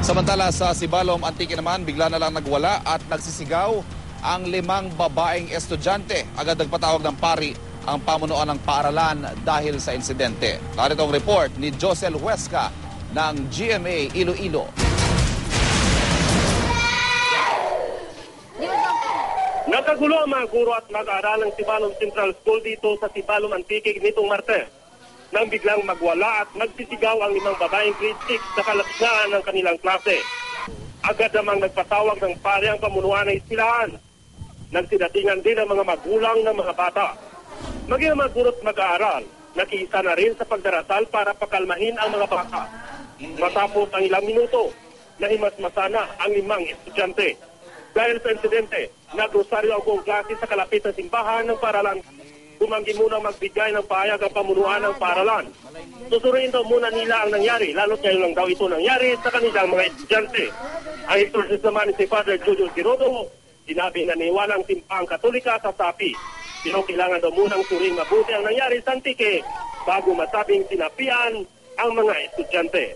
Samantala sa Sibalom, Antique naman, bigla na lang nagwala at nagsisigaw ang 5 babaeng estudyante. Agad nagpatawag ng pari ang pamunuan ng paaralan dahil sa insidente. Narito ang report ni Josel Huesca ng GMA Iloilo. Nakagulo ang mga guro at mag-aaral ng Sibalom Central School dito sa Sibalom Antique nitong Martes nang biglang magwala at magsisigaw ang 5 babaeng grade 6 sa kalapsaan ng kanilang klase. Agad namang nagpatawag ng pari ang pamunuan ng eskwelahan. Nagsidatingan din ang mga magulang ng mga bata. Maging ang mga guro at mag-aaral, nakiisa na rin sa pagdarasal para pakalmahin ang mga bata. Matapos ang ilang minuto, nahimasmasa na ang 5 estudyante. Dahil sa insidente, nagrosaryo ang buong klase sa kalapit na simbahan ng paaralan. Tumanggi muna magbigay ng pahayag ang pamunuan ng paaralan. Susuruin daw muna nila ang nangyari, lalo't ngayon lang daw ito nangyari sa kanilang mga estudyante. Ang historis naman si Father Jojo Girodo, sinabi na niwalang simpang Katolika sa sapi. Pero kailangan daw munang suring mabuti ang nangyari sa Antique bago masabing sinapian ang mga estudyante.